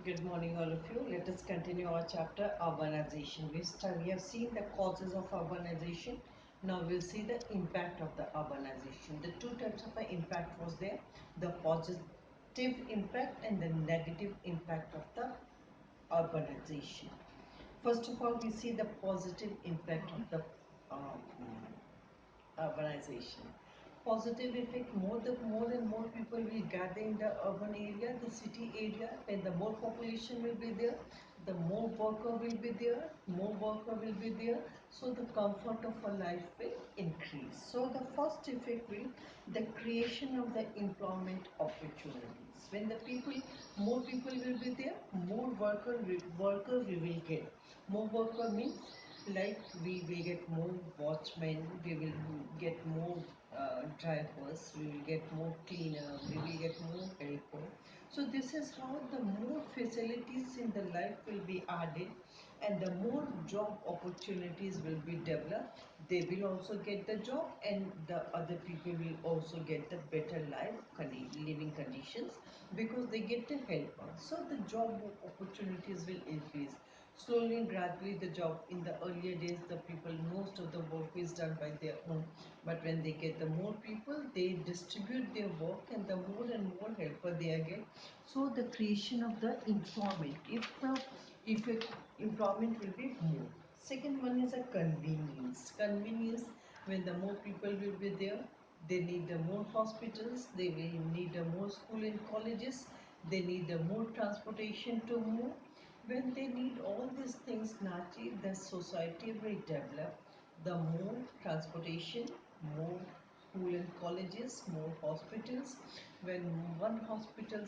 Good morning, all of you. Let us continue our chapter urbanization. We have seen the causes of urbanization. Now we'll see the impact of the urbanization. The two types of impact was there: the positive impact and the negative impact of the urbanization. First of all, we see the positive impact of the um, urbanization. Positive effect, more and more people will gather in the urban area, the city area, and the more population will be there, the more worker will be there, so the comfort of a life will increase. So the first effect will the creation of the employment opportunities. When the people, more people will be there, more worker we will get. More worker means like we will get more watchmen, we will get more drivers, we will get more cleaner, we will get more helper. So this is how the more facilities in the life will be added and the more job opportunities will be developed. They will also get the job and the other people will also get the better living conditions because they get the helper. So the job opportunities will increase. Slowly and gradually, the job in the earlier days, the people, most of the work is done by their own. But when they get the more people, they distribute their work and the more and more helper they are get. So the creation of the employment, if it, employment will be more. Second one is a convenience. Convenience, when the more people will be there, they need the more hospitals, they will need the more school and colleges, they need the more transportation to move. When they need all these things, naturally the society will develop. The more transportation, more school and colleges, more hospitals. When one hospital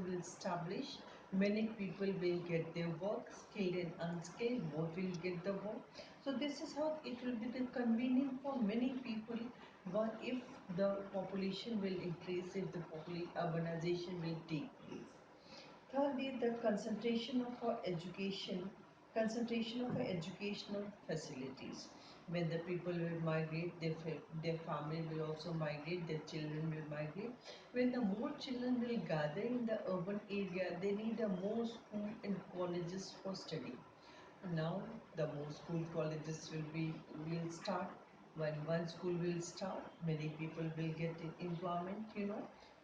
will establish, many people will get their work, skilled and unskilled, both will get the work. So this is how it will be the convenient for many people. But if the population will increase, if the urbanization will take place. Thirdly, the concentration of educational facilities. When the people will migrate, their family will also migrate, their children will migrate. When the more children will gather in the urban area, they need a more school and colleges for study. Now the more school colleges will start. When one school will start, many people will get employment.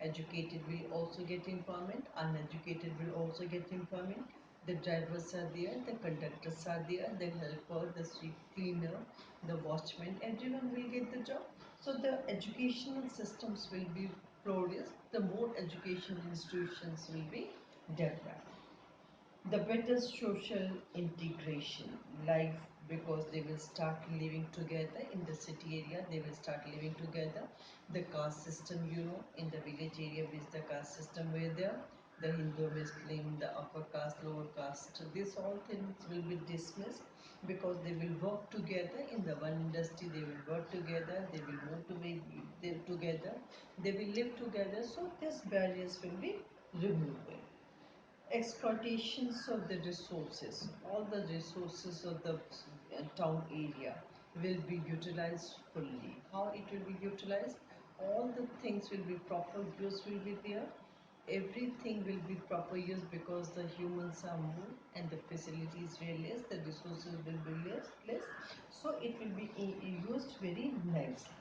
Educated will also get employment, uneducated will also get employment. The drivers are there, the conductors are there, the helper, the street cleaner, the watchman, everyone will get the job. So the educational systems will be produced, the more education institutions will be developed. The better social integration life, because they will start living together in the city area, they will start living together. The caste system, in the village area with the caste system where the Hindu, Muslim, the upper caste, lower caste, this all things will be dismissed because they will work together in the one industry, they will work together, they will move to be together, they will live together. So these barriers will be removed. Exploitations of the resources, all the resources of the town area will be utilized fully. How it will be utilized? All the things will be proper use will be there. Everything will be proper use because the humans are more and the facilities were less, the resources will be less. So it will be used very nicely.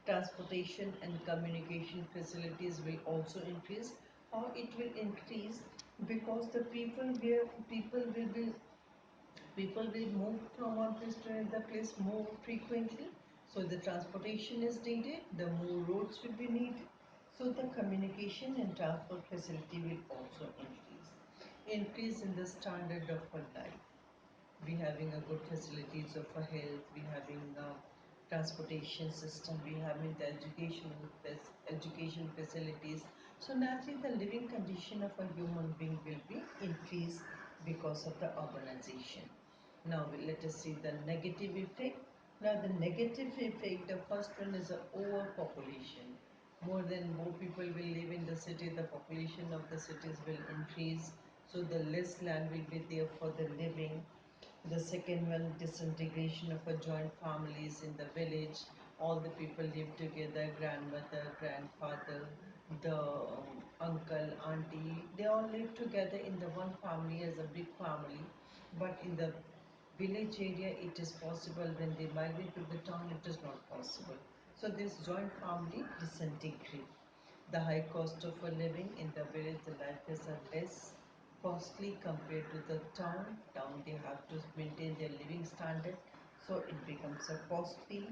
Transportation and communication facilities will also increase. How it will increase? Because the people will move from one place to another place more frequently. So the transportation is needed, the more roads will be needed. So the communication and transport facility will also increase. Increase in the standard of our life. We having a good facilities of a health, we having a transportation system, we having the education facilities. So naturally the living condition of a human being will be increased because of the urbanization. Now let us see the negative effect. Now the negative effect, the first one is a overpopulation. More people will live in the city, the population of the cities will increase, so the less land will be there for the living. The second one, disintegration of a joint families in the village. All the people live together, grandmother, grandfather, the uncle, auntie, they all live together in the one family as a big family. But in the village area, it is possible. When they migrate to the town, it is not possible. So this joint family disintegrate. The high cost of a living in the village, the life is a less costly compared to the town. Town they have to maintain their living standard, so it becomes a costly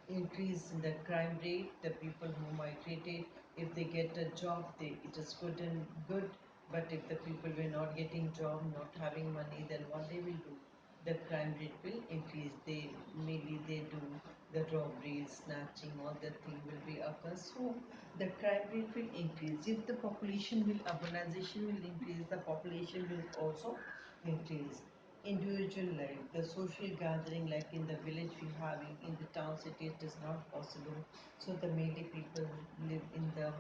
increase in the crime rate. The people who migrated, if they get a job, it is good and good. But if the people were not getting job, not having money, then what they will do? The crime rate will increase. They do the robberies, snatching, all that thing will be occur. So the crime rate will increase. If the population will urbanization will increase, the population will also increase. Individual life, the social gathering like in the village we having, in the town city it is not possible. So the mainly people live in the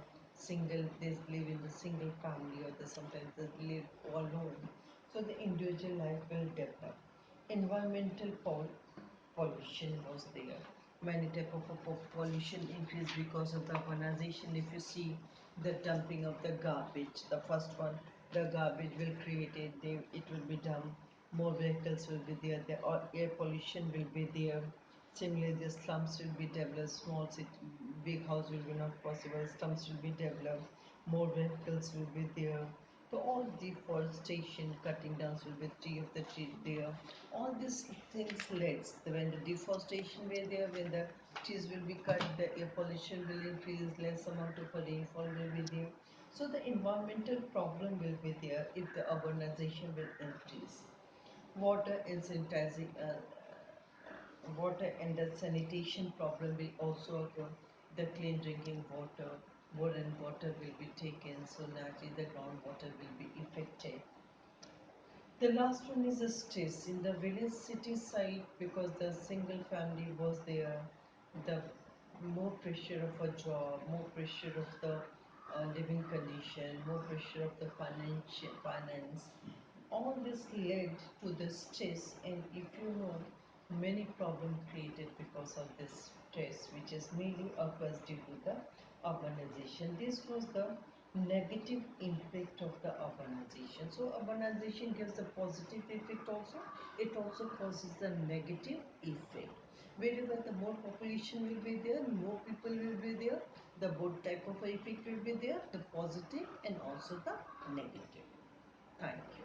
they live in the single family, or sometimes they live alone. So the individual life will develop. Environmental pollution was there. Many type of pollution increased because of the urbanization. If you see the dumping of the garbage, the first one, the garbage will create it, it will be dumped. More vehicles will be there. The air pollution will be there. Similarly, the slums will be developed. Small city, big house will be not possible. Slums will be developed. More vehicles will be there. So all deforestation, cutting down will be tree of the tree there. All these things led when the deforestation were there, when the trees will be cut, the air pollution will increase, less amount of rainfall will be there. So the environmental problem will be there if the urbanization will increase. Water and water and the sanitation problem will also occur. The clean drinking water, wood and water will be taken, so naturally the groundwater will be affected. The last one is the stress in the village city side, because the single family was there. The more pressure of a job, more pressure of the living condition, more pressure of the finance. All this led to the stress, and if you know, many problems created because of this stress, which is mainly occurs due to the urbanization. This was the negative impact of the urbanization. So urbanization gives a positive effect also. It also causes the negative effect. Wherever the more population will be there, more people will be there, the both type of effect will be there, the positive and also the negative. Thank you.